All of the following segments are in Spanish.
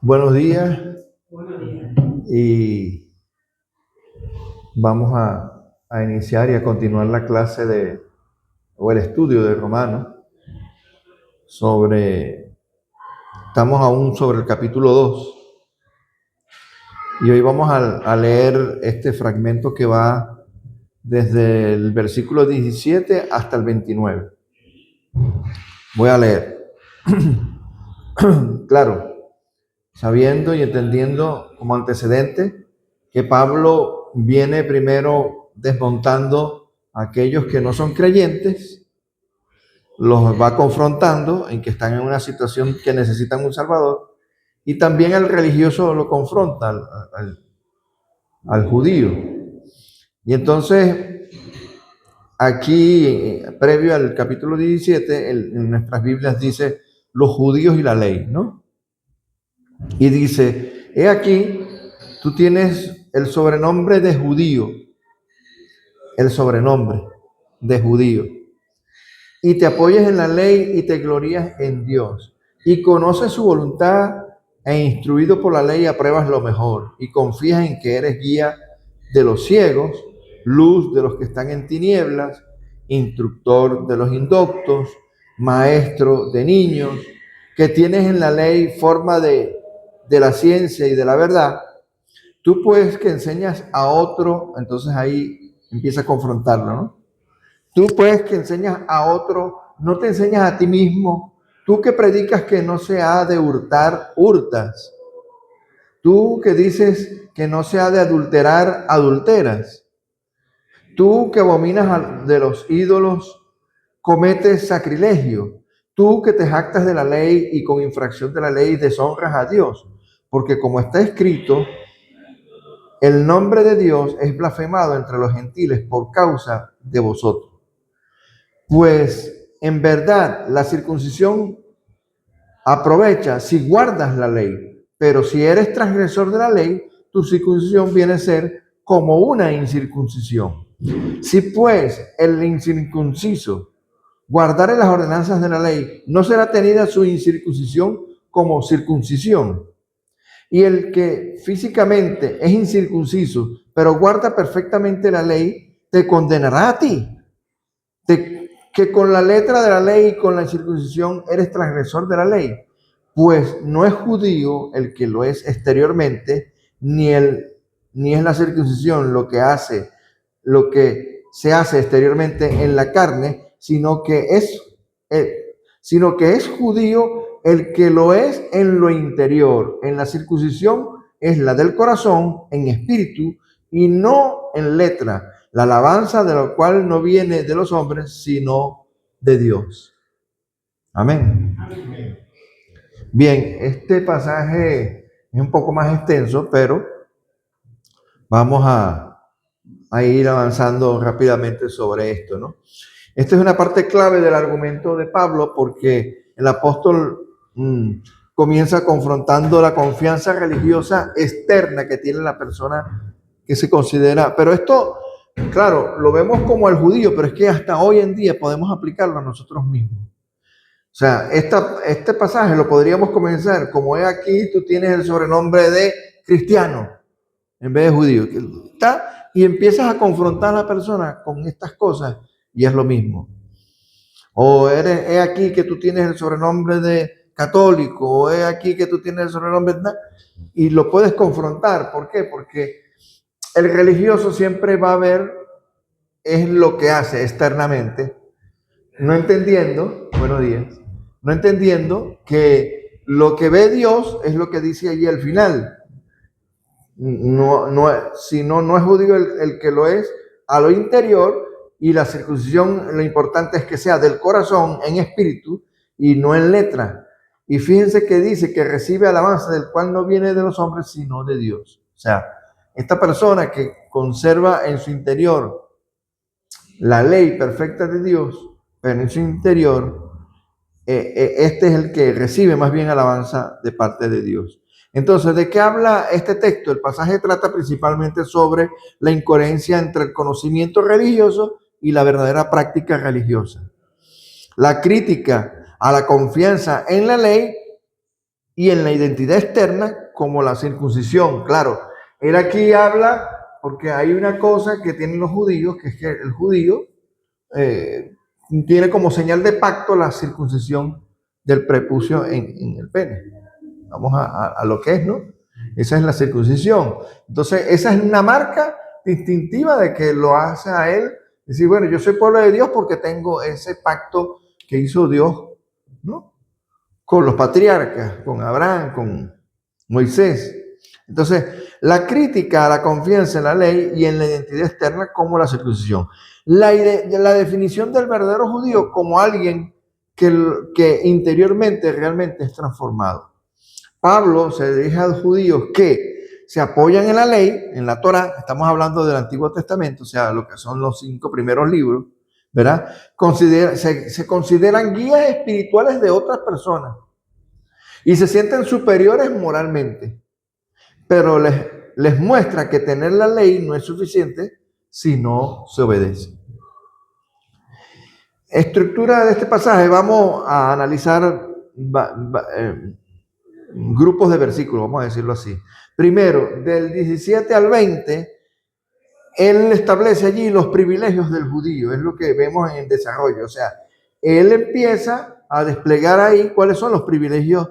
Buenos días Buenos días. y vamos a iniciar y a continuar la clase o el estudio de Romanos estamos aún sobre el capítulo 2 y hoy vamos a leer este fragmento que va desde el versículo 17 hasta el 29. Voy a leer. Claro, sabiendo y entendiendo como antecedente que Pablo viene primero desmontando a aquellos que no son creyentes, los va confrontando en que están en una situación que necesitan un Salvador, y también al religioso lo confronta, al judío. Y entonces, aquí, previo al capítulo 17, en nuestras Biblias dice los judíos y la ley, ¿no? Y dice, he aquí, tú tienes el sobrenombre de judío, el sobrenombre de judío, y te apoyas en la ley y te glorías en Dios, y conoces su voluntad e instruido por la ley apruebas lo mejor, y confías en que eres guía de los ciegos, luz de los que están en tinieblas, instructor de los indoctos, maestro de niños, que tienes en la ley forma de la ciencia y de la verdad. Tú pues que enseñas a otro, entonces ahí empieza a confrontarlo, ¿no? Tú pues que enseñas a otro, no te enseñas a ti mismo. Tú que predicas que no se ha de hurtar, hurtas. Tú que dices que no se ha de adulterar, adulteras. Tú que abominas de los ídolos, cometes sacrilegio. Tú que te jactas de la ley y con infracción de la ley deshonras a Dios. Porque como está escrito, el nombre de Dios es blasfemado entre los gentiles por causa de vosotros. Pues en verdad la circuncisión aprovecha si guardas la ley, pero si eres transgresor de la ley, tu circuncisión viene a ser como una incircuncisión. Si pues el incircunciso guardare las ordenanzas de la ley, no será tenida su incircuncisión como circuncisión. Y el que físicamente es incircunciso, pero guarda perfectamente la ley, te condenará a ti, que con la letra de la ley y con la circuncisión eres transgresor de la ley. Pues no es judío el que lo es exteriormente, ni es la circuncisión lo que se hace exteriormente en la carne, sino que es judío el que lo es en lo interior. En la circuncisión es la del corazón, en espíritu, y no en letra, la alabanza de la cual no viene de los hombres, sino de Dios. Amén. Amén. Bien, este pasaje es un poco más extenso, pero vamos a ir avanzando rápidamente sobre esto, ¿no? Esta es una parte clave del argumento de Pablo porque el apóstol comienza confrontando la confianza religiosa externa que tiene la persona que se considera, pero esto, claro, lo vemos como el judío, pero es que hasta hoy en día podemos aplicarlo a nosotros mismos. O sea, este pasaje lo podríamos comenzar como es aquí, tú tienes el sobrenombre de cristiano en vez de judío. Y empiezas a confrontar a la persona con estas cosas y es lo mismo. O es aquí que tú tienes el sobrenombre de católico, o es aquí que tú tienes el sobrenombre de... Y lo puedes confrontar. ¿Por qué? Porque el religioso siempre va a ver es lo que hace externamente, no entendiendo, buenos días, no entendiendo que lo que ve Dios es lo que dice allí al final. No es judío el que lo es a lo interior, y la circuncisión lo importante es que sea del corazón en espíritu y no en letra. Y fíjense que dice que recibe alabanza del cual no viene de los hombres sino de Dios. O sea, esta persona que conserva en su interior la ley perfecta de Dios, pero en su interior este es el que recibe más bien alabanza de parte de Dios. Entonces, ¿de qué habla este texto? El pasaje trata principalmente sobre la incoherencia entre el conocimiento religioso y la verdadera práctica religiosa. La crítica a la confianza en la ley y en la identidad externa como la circuncisión. Claro, él aquí habla porque hay una cosa que tienen los judíos, que es que el judío tiene como señal de pacto la circuncisión del prepucio en el pene. Vamos a lo que es, ¿no? Esa es la circuncisión. Entonces, esa es una marca distintiva de que lo hace a él. Decir, bueno, yo soy pueblo de Dios porque tengo ese pacto que hizo Dios, ¿no? Con los patriarcas, con Abraham, con Moisés. Entonces, la crítica a la confianza en la ley y en la identidad externa como la circuncisión. La definición del verdadero judío como alguien que interiormente realmente es transformado. Pablo se dirige a los judíos que se apoyan en la ley, en la Torá, estamos hablando del Antiguo Testamento, o sea, lo que son los 5 primeros libros, ¿verdad? Se consideran guías espirituales de otras personas y se sienten superiores moralmente, pero les muestra que tener la ley no es suficiente si no se obedece. Estructura de este pasaje, vamos a analizar grupos de versículos, vamos a decirlo así. Primero, del 17 al 20, él establece allí los privilegios del judío, es lo que vemos en el desarrollo. O sea, él empieza a desplegar ahí cuáles son los privilegios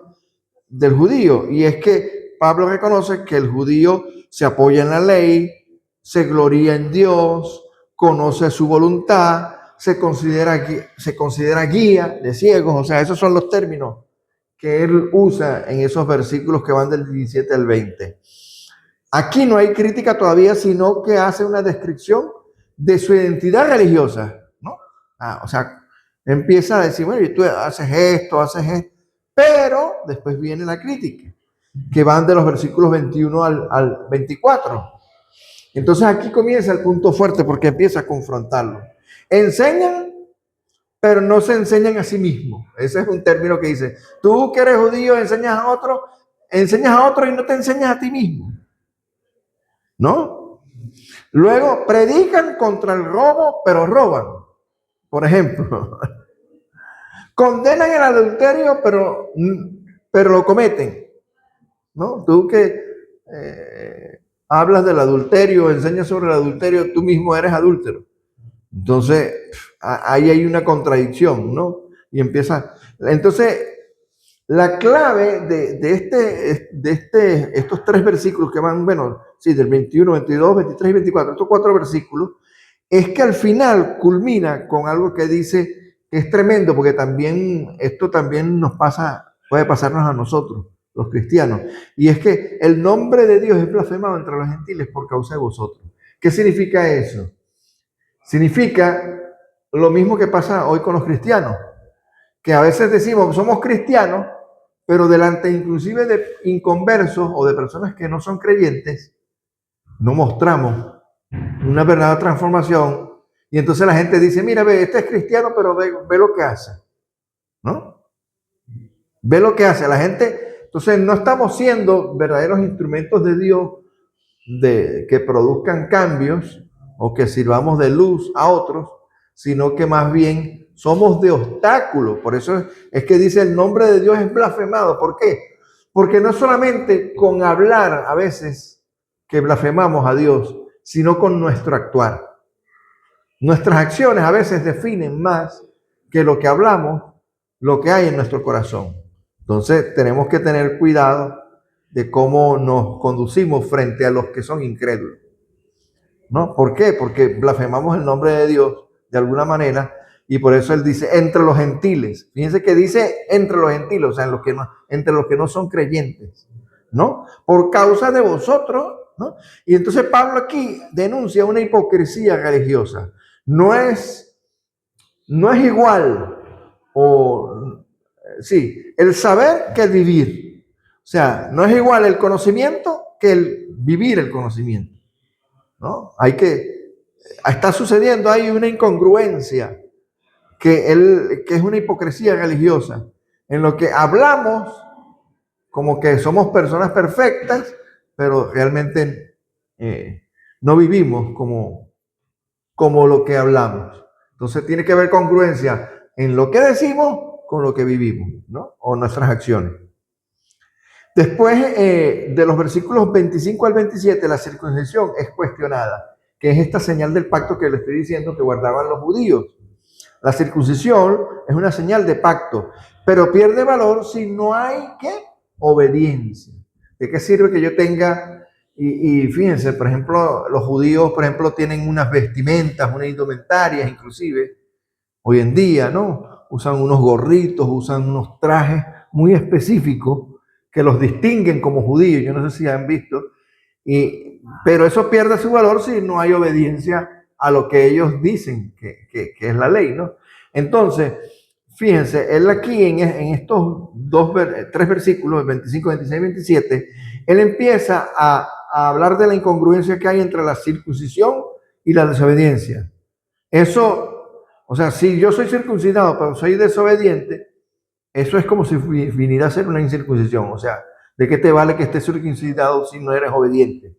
del judío. Y es que Pablo reconoce que el judío se apoya en la ley, se gloria en Dios, conoce su voluntad, se considera guía de ciegos. O sea, esos son los términos que él usa en esos versículos que van del 17 al 20. Aquí no hay crítica todavía, sino que hace una descripción de su identidad religiosa, ¿no? O sea, empieza a decir, bueno, y tú haces esto, pero después viene la crítica, que van de los versículos 21 al 24. Entonces aquí comienza el punto fuerte porque empieza a confrontarlo. Enseñan, pero no se enseñan a sí mismos. Ese es un término que dice, tú que eres judío enseñas a otro y no te enseñas a ti mismo, ¿no? Luego predican contra el robo, pero roban. Por ejemplo, condenan el adulterio, pero lo cometen, ¿no? Tú que hablas del adulterio, enseñas sobre el adulterio, tú mismo eres adúltero. Entonces, ahí hay una contradicción, ¿no? Y empieza. Entonces, la clave de estos 3 versículos que van, bueno, sí, del 21, 22, 23 y 24, estos 4 versículos, es que al final culmina con algo que dice que es tremendo, porque también esto también nos pasa, puede pasarnos a nosotros, los cristianos, y es que el nombre de Dios es blasfemado entre los gentiles por causa de vosotros. ¿Qué significa eso? Significa lo mismo que pasa hoy con los cristianos, que a veces decimos somos cristianos, pero delante inclusive de inconversos o de personas que no son creyentes, no mostramos una verdadera transformación, y entonces la gente dice, mira, ve, este es cristiano, pero ve lo que hace, ¿no? Ve lo que hace la gente. Entonces no estamos siendo verdaderos instrumentos de Dios que produzcan cambios o que sirvamos de luz a otros, sino que más bien somos de obstáculo. Por eso es que dice el nombre de Dios es blasfemado. ¿Por qué? Porque no solamente con hablar a veces que blasfemamos a Dios, sino con nuestro actuar. Nuestras acciones a veces definen más que lo que hablamos, lo que hay en nuestro corazón. Entonces tenemos que tener cuidado de cómo nos conducimos frente a los que son incrédulos, ¿no? ¿Por qué? Porque blasfemamos el nombre de Dios de alguna manera, y por eso él dice entre los gentiles. Fíjense que dice entre los gentiles, o sea, entre los que no son creyentes, ¿no? Por causa de vosotros, ¿no? Y entonces Pablo aquí denuncia una hipocresía religiosa. No es igual, sí, el saber que el vivir. O sea, no es igual el conocimiento que el vivir el conocimiento, ¿no? Está sucediendo ahí una incongruencia que es una hipocresía religiosa, en lo que hablamos como que somos personas perfectas, pero realmente no vivimos como lo que hablamos. Entonces tiene que haber congruencia en lo que decimos con lo que vivimos, ¿no? O nuestras acciones. Después de los versículos 25 al 27, la circuncisión es cuestionada, que es esta señal del pacto que le estoy diciendo que guardaban los judíos. La circuncisión es una señal de pacto, pero pierde valor si no hay, ¿qué? Obediencia. ¿De qué sirve que yo tenga? Y fíjense, por ejemplo, los judíos, por ejemplo, tienen unas vestimentas, unas indumentarias, inclusive, hoy en día, ¿no? Usan unos gorritos, usan unos trajes muy específicos que los distinguen como judíos. Yo no sé si han visto. Pero eso pierde su valor si no hay obediencia a lo que ellos dicen que es la ley, ¿no? Entonces, fíjense, él aquí en estos tres versículos, 25, 26 y 27, él empieza a hablar de la incongruencia que hay entre la circuncisión y la desobediencia. Eso, o sea, si yo soy circuncidado pero soy desobediente, eso es como si viniera a ser una incircuncisión. O sea, ¿de qué te vale que estés circuncidado si no eres obediente?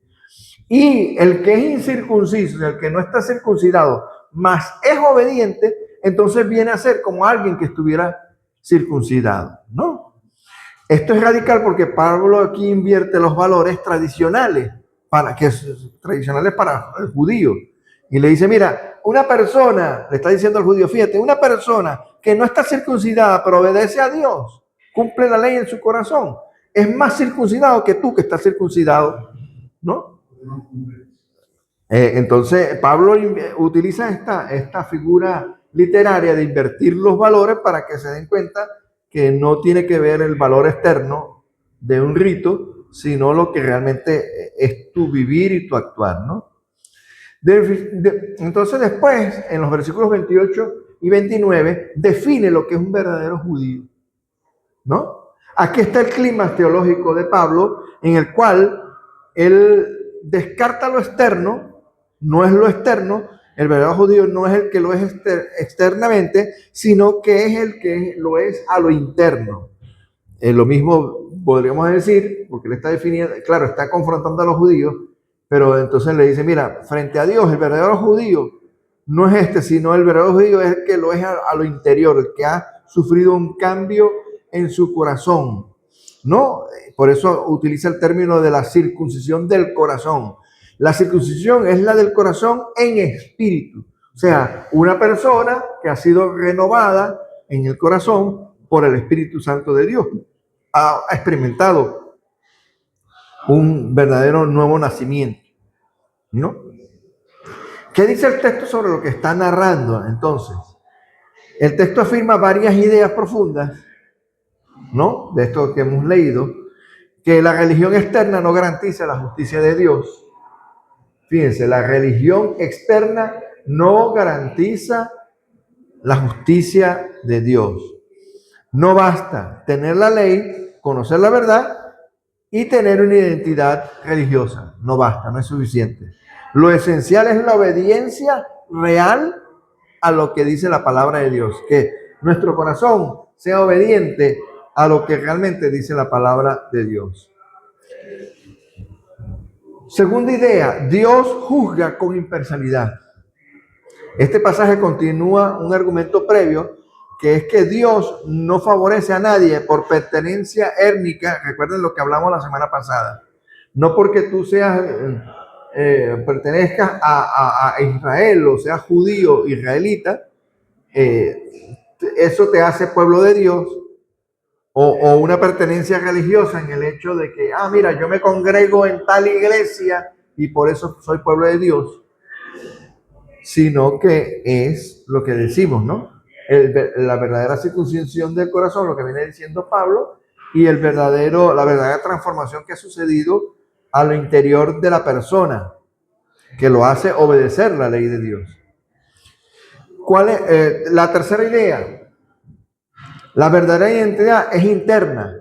Y el que es incircunciso, el que no está circuncidado, más es obediente, entonces viene a ser como alguien que estuviera circuncidado, ¿no? Esto es radical porque Pablo aquí invierte los valores tradicionales tradicionales para el judío. Y le dice, mira, una persona, le está diciendo al judío, fíjate, una persona que no está circuncidada pero obedece a Dios, cumple la ley en su corazón, es más circuncidado que tú que estás circuncidado, ¿no? Entonces, Pablo utiliza esta figura literaria de invertir los valores para que se den cuenta que no tiene que ver el valor externo de un rito, sino lo que realmente es tu vivir y tu actuar, ¿no? Entonces después, en los versículos 28 y 29, define lo que es un verdadero judío, ¿no? Aquí está el clima teológico de Pablo, en el cual él descarta lo externo, no es lo externo, el verdadero judío no es el que lo es externamente, sino que es el que lo es a lo interno. Lo mismo podríamos decir, porque él está definiendo, claro, está confrontando a los judíos, pero entonces le dice, mira, frente a Dios, el verdadero judío no es este, sino el verdadero judío es el que lo es a lo interior, el que ha sufrido un cambio en su corazón, ¿no? Por eso utiliza el término de la circuncisión del corazón. La circuncisión es la del corazón en espíritu. O sea, una persona que ha sido renovada en el corazón por el Espíritu Santo de Dios. Ha experimentado un verdadero nuevo nacimiento, ¿no? ¿Qué dice el texto sobre lo que está narrando? Entonces, el texto afirma varias ideas profundas, ¿no? De esto que hemos leído, que la religión externa no garantiza la justicia de Dios. Fíjense, la religión externa no garantiza la justicia de Dios. No basta tener la ley, conocer la verdad y tener una identidad religiosa. No basta, no es suficiente. Lo esencial es la obediencia real a lo que dice la palabra de Dios. Que nuestro corazón sea obediente a lo que realmente dice la palabra de Dios. Segunda idea, Dios juzga con imparcialidad. Este pasaje continúa un argumento previo, que es que Dios no favorece a nadie por pertenencia étnica. Recuerden lo que hablamos la semana pasada. No porque tú seas, pertenezcas a Israel o seas judío, israelita, eso te hace pueblo de Dios, o una pertenencia religiosa en el hecho de que, mira, yo me congrego en tal iglesia y por eso soy pueblo de Dios, sino que es lo que decimos, ¿no? La verdadera circuncisión del corazón, lo que viene diciendo Pablo, y la verdadera transformación que ha sucedido a lo interior de la persona, que lo hace obedecer la ley de Dios. ¿Cuál es la tercera idea? La verdadera identidad es interna,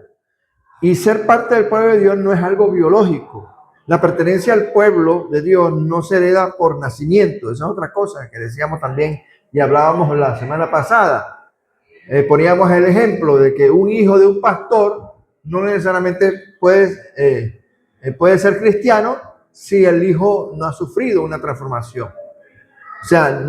y ser parte del pueblo de Dios no es algo biológico. La pertenencia al pueblo de Dios no se hereda por nacimiento. Esa es otra cosa que decíamos también y hablábamos la semana pasada. Poníamos el ejemplo de que un hijo de un pastor no necesariamente puede ser cristiano si el hijo no ha sufrido una transformación. O sea,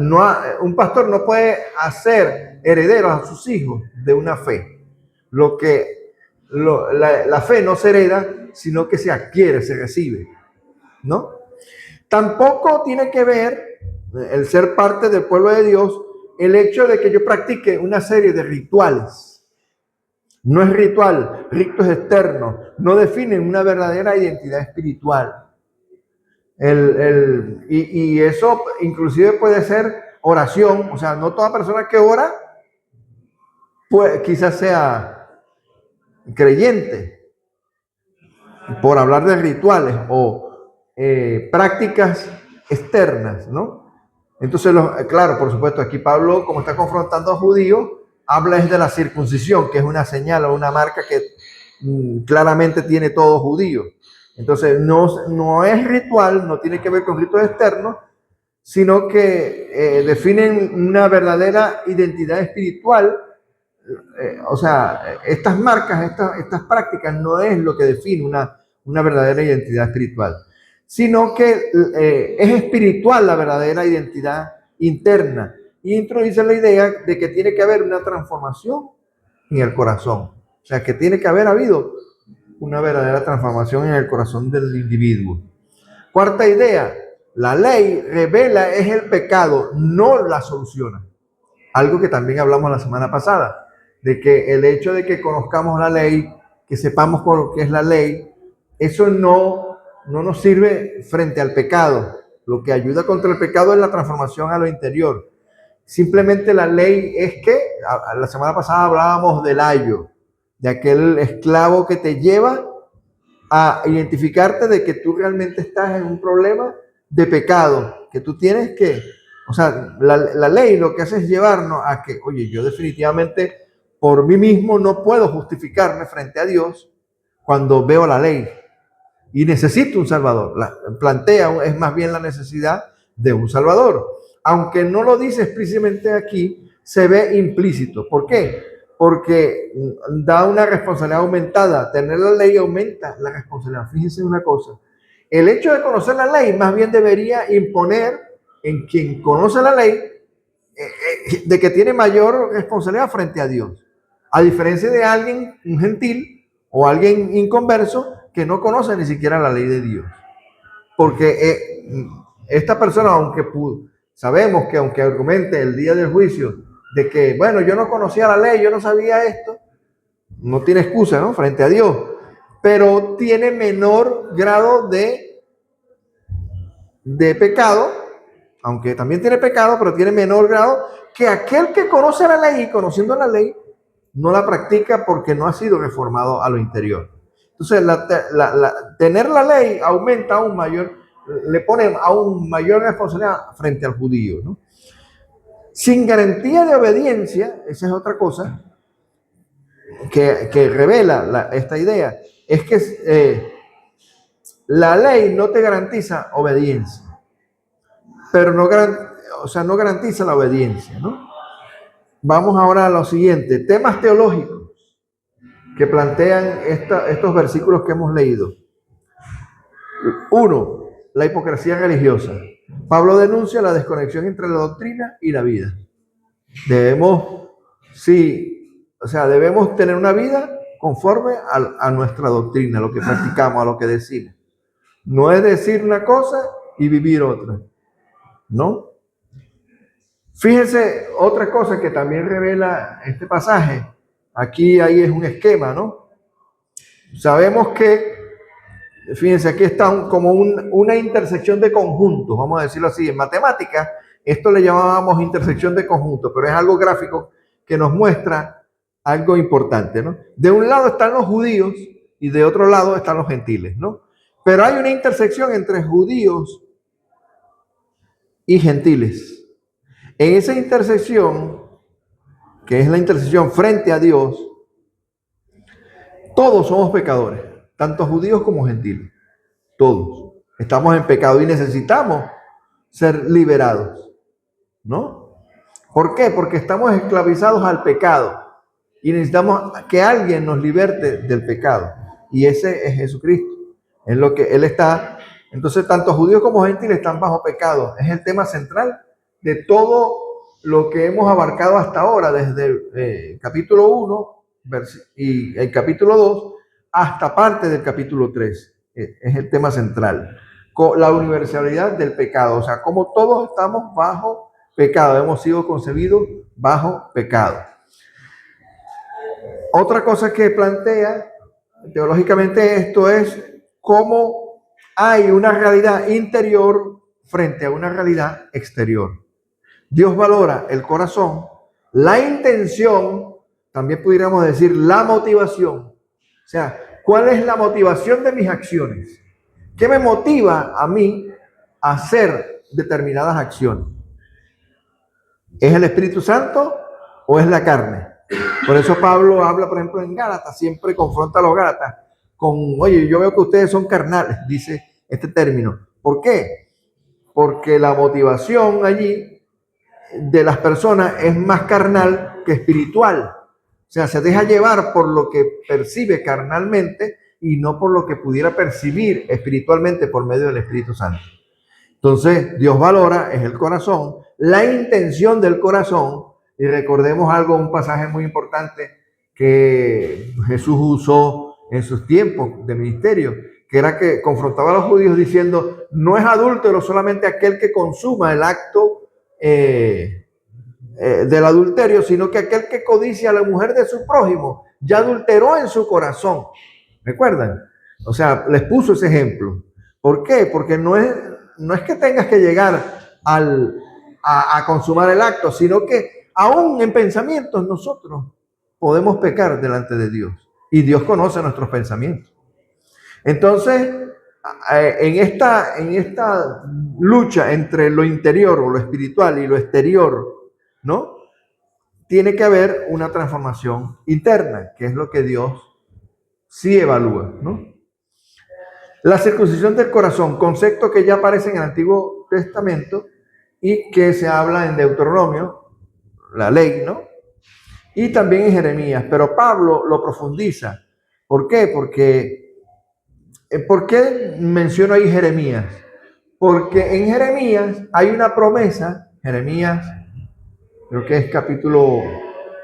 un pastor no puede hacer herederos a sus hijos de una fe. Lo que la fe no se hereda, sino que se adquiere, se recibe, ¿no? Tampoco tiene que ver el ser parte del pueblo de Dios el hecho de que yo practique una serie de rituales. No es ritual, ritos externos, no definen una verdadera identidad espiritual. Y eso inclusive puede ser oración, o sea, no toda persona que ora pues, quizás sea creyente, por hablar de rituales o prácticas externas, ¿no? Entonces, claro, por supuesto, aquí Pablo, como está confrontando a judíos, habla es de la circuncisión, que es una señal o una marca que claramente tiene todo judío. Entonces, no es ritual, no tiene que ver con ritos externos, sino que definen una verdadera identidad espiritual. O sea, estas marcas, estas prácticas no es lo que define una verdadera identidad espiritual, sino que es espiritual la verdadera identidad interna y introduce la idea de que tiene que haber una transformación en el corazón. O sea, que tiene que haber habido una verdadera transformación en el corazón del individuo. Cuarta idea, la ley revela es el pecado, no la soluciona. Algo que también hablamos la semana pasada, de que el hecho de que conozcamos la ley, que sepamos qué es la ley, eso no nos sirve frente al pecado. Lo que ayuda contra el pecado es la transformación a lo interior. Simplemente la ley es que, la semana pasada hablábamos del ayo, de aquel esclavo que te lleva a identificarte de que tú realmente estás en un problema de pecado, que tú tienes que, o sea, la ley lo que hace es llevarnos a que, oye, yo definitivamente por mí mismo no puedo justificarme frente a Dios cuando veo la ley y necesito un Salvador. Plantea, es más bien la necesidad de un Salvador. Aunque no lo dice explícitamente aquí, se ve implícito. ¿Por qué? Porque da una responsabilidad aumentada. Tener la ley aumenta la responsabilidad. Fíjense una cosa. El hecho de conocer la ley más bien debería imponer en quien conoce la ley de que tiene mayor responsabilidad frente a Dios. A diferencia de alguien, un gentil o alguien inconverso que no conoce ni siquiera la ley de Dios. Porque esta persona, sabemos que aunque argumente el día del juicio de que, bueno, yo no conocía la ley, yo no sabía esto, no tiene excusa, ¿no? Frente a Dios, pero tiene menor grado de pecado, aunque también tiene pecado, pero tiene menor grado que aquel que conoce la ley y conociendo la ley no la practica porque no ha sido reformado a lo interior. Entonces, tener la ley aumenta aún mayor, le pone aún mayor responsabilidad frente al judío, ¿no? Sin garantía de obediencia, esa es otra cosa que revela esta idea, es que la ley no te garantiza obediencia, pero no garantiza la obediencia, ¿no? Vamos ahora a lo siguiente, temas teológicos que plantean estos versículos que hemos leído. 1. La hipocresía religiosa. Pablo denuncia la desconexión entre la doctrina y la vida. Debemos tener una vida conforme a nuestra doctrina, a lo que practicamos, a lo que decimos. No es decir una cosa y vivir otra, ¿no? Fíjense otra cosa que también revela este pasaje. Ahí es un esquema, ¿no? Sabemos que, fíjense, aquí está como una intersección de conjuntos, vamos a decirlo así. En matemáticas, esto le llamábamos intersección de conjuntos, pero es algo gráfico que nos muestra algo importante, ¿no? De un lado están los judíos y de otro lado están los gentiles, ¿no? Pero hay una intersección entre judíos y gentiles. En esa intersección, que es la intersección frente a Dios, todos somos pecadores, tanto judíos como gentiles. Todos estamos en pecado y necesitamos ser liberados, ¿no? ¿Por qué? Porque estamos esclavizados al pecado y necesitamos que alguien nos liberte del pecado. Y ese es Jesucristo. Es lo que Él está. Entonces, tanto judíos como gentiles están bajo pecado. Es el tema central de todo lo que hemos abarcado hasta ahora, desde el capítulo 1 y el capítulo 2 hasta parte del capítulo 3. Es el tema central. La universalidad del pecado, o sea, como todos estamos bajo pecado, hemos sido concebidos bajo pecado. Otra cosa que plantea teológicamente esto es cómo hay una realidad interior frente a una realidad exterior. Dios valora el corazón, la intención, también pudiéramos decir la motivación. O sea, ¿cuál es la motivación de mis acciones? ¿Qué me motiva a mí a hacer determinadas acciones? ¿Es el Espíritu Santo o es la carne? Por eso Pablo habla, por ejemplo, en Gálatas, siempre confronta a los Gálatas con, oye, yo veo que ustedes son carnales, dice este término. ¿Por qué? Porque la motivación allí de las personas es más carnal que espiritual. O sea, se deja llevar por lo que percibe carnalmente y no por lo que pudiera percibir espiritualmente por medio del Espíritu Santo. Entonces, Dios valora, es el corazón, la intención del corazón. Y recordemos algo, un pasaje muy importante que Jesús usó en sus tiempos de ministerio, que era que confrontaba a los judíos diciendo, no es adúltero solamente aquel que consuma el acto del adulterio, sino que aquel que codicia a la mujer de su prójimo ya adulteró en su corazón. ¿Recuerdan? O sea, les puso ese ejemplo. ¿Por qué? Porque no es que tengas que llegar a consumar el acto, sino que aún en pensamientos nosotros podemos pecar delante de Dios. Y Dios conoce nuestros pensamientos. Entonces, en esta lucha entre lo interior o lo espiritual y lo exterior, ¿no? Tiene que haber una transformación interna, que es lo que Dios sí evalúa, ¿no? La circuncisión del corazón, concepto que ya aparece en el Antiguo Testamento y que se habla en Deuteronomio, la ley, ¿no? Y también en Jeremías, pero Pablo lo profundiza. ¿Por qué? ¿Por qué menciono ahí Jeremías? Porque en Jeremías hay una promesa, Jeremías, creo que es capítulo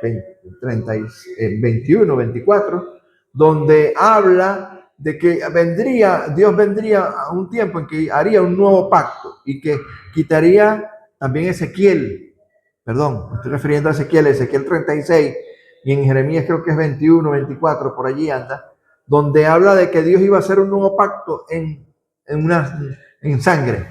21, 24, donde habla de que Dios vendría a un tiempo en que haría un nuevo pacto y que quitaría también Ezequiel, perdón, me estoy refiriendo a Ezequiel 36, y en Jeremías creo que es 21, 24, por allí anda, donde habla de que Dios iba a hacer un nuevo pacto en sangre,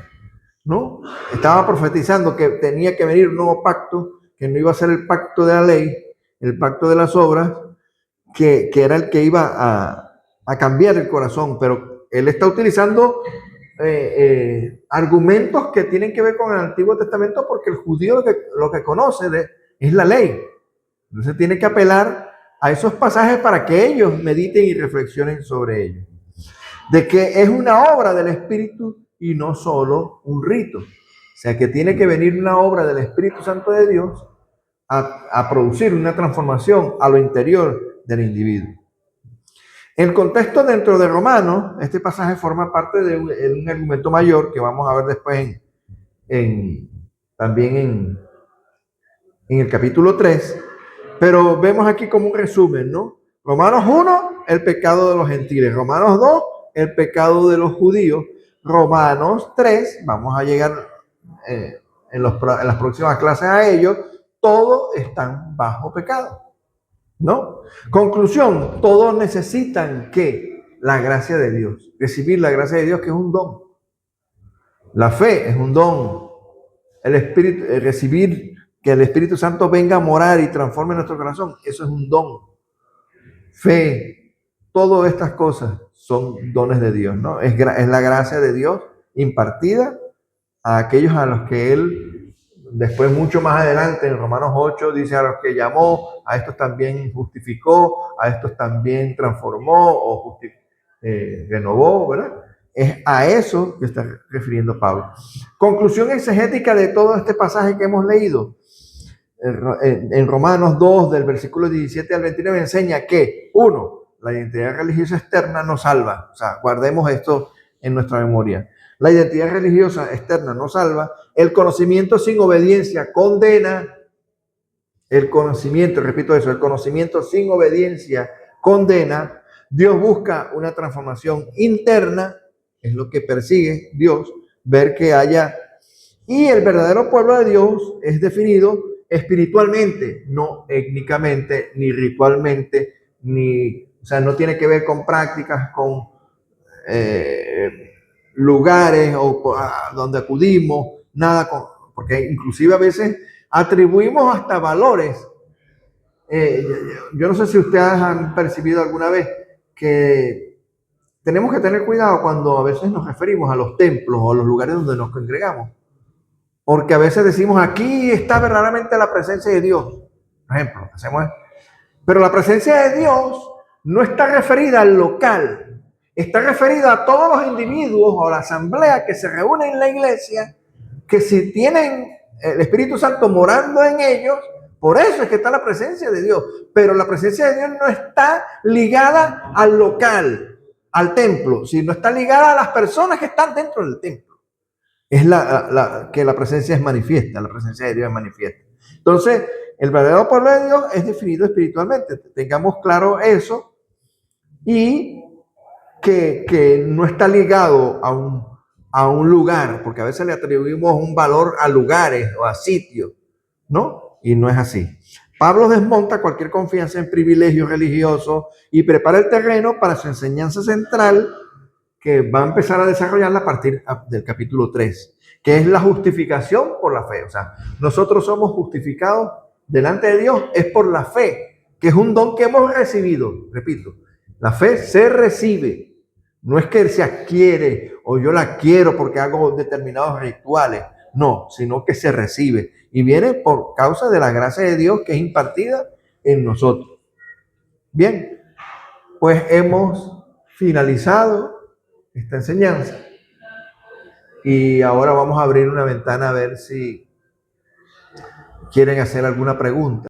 ¿no? Estaba profetizando que tenía que venir un nuevo pacto, que no iba a ser el pacto de la ley, el pacto de las obras, que era el que iba a cambiar el corazón, pero él está utilizando argumentos que tienen que ver con el Antiguo Testamento porque el judío lo que conoce es la ley. Entonces tiene que apelar a esos pasajes para que ellos mediten y reflexionen sobre ellos. De que es una obra del Espíritu y no solo un rito. O sea que tiene que venir una obra del Espíritu Santo de Dios a producir una transformación a lo interior del individuo. En el contexto dentro de Romanos, este pasaje forma parte de un argumento mayor que vamos a ver después también en el capítulo 3, pero vemos aquí como un resumen, ¿no? Romanos 1, el pecado de los gentiles. Romanos 2, el pecado de los judíos. Romanos 3, vamos a llegar en las próximas clases a ello, todos están bajo pecado, ¿no? Conclusión, todos necesitan que la gracia de Dios, recibir la gracia de Dios, que es un don. La fe es un don. El Espíritu, recibir que el Espíritu Santo venga a morar y transforme nuestro corazón, eso es un don. Fe, todas estas cosas son dones de Dios, ¿no? Es la gracia de Dios impartida a aquellos a los que Él, después mucho más adelante en Romanos 8, dice a los que llamó, a estos también justificó, a estos también transformó o renovó, ¿verdad? Es a eso que está refiriendo Pablo. Conclusión exegética de todo este pasaje que hemos leído. En Romanos 2, del versículo 17 al 29, enseña que, uno, la identidad religiosa externa nos salva. O sea, guardemos esto en nuestra memoria. La identidad religiosa externa nos salva. El conocimiento sin obediencia condena. El conocimiento, repito eso, el conocimiento sin obediencia condena. Dios busca una transformación interna, es lo que persigue Dios, ver que haya. Y el verdadero pueblo de Dios es definido espiritualmente, no étnicamente, ni ritualmente, o sea, no tiene que ver con prácticas, con lugares donde acudimos, nada, porque inclusive a veces atribuimos hasta valores. Yo no sé si ustedes han percibido alguna vez que tenemos que tener cuidado cuando a veces nos referimos a los templos o a los lugares donde nos congregamos, porque a veces decimos, aquí está verdaderamente la presencia de Dios. Por ejemplo, pero la presencia de Dios no está referida al local, está referida a todos los individuos o la asamblea que se reúnen en la iglesia, que si tienen el Espíritu Santo morando en ellos, por eso es que está la presencia de Dios. Pero la presencia de Dios no está ligada al local, al templo, sino está ligada a las personas que están dentro del templo. Es que la presencia es manifiesta, la presencia de Dios es manifiesta. Entonces, el verdadero pueblo de Dios es definido espiritualmente. Tengamos claro eso, y que no está ligado a un lugar, porque a veces le atribuimos un valor a lugares o a sitios, ¿no? Y no es así. Pablo desmonta cualquier confianza en privilegios religiosos y prepara el terreno para su enseñanza central, que va a empezar a desarrollarla a partir del capítulo 3, que es la justificación por la fe. O sea, nosotros somos justificados delante de Dios es por la fe, que es un don que hemos recibido. Repito, la fe se recibe, no es que se adquiere o yo la quiero porque hago determinados rituales, no, sino que se recibe y viene por causa de la gracia de Dios que es impartida en nosotros. Bien, pues hemos finalizado esta enseñanza y ahora vamos a abrir una ventana a ver si quieren hacer alguna pregunta.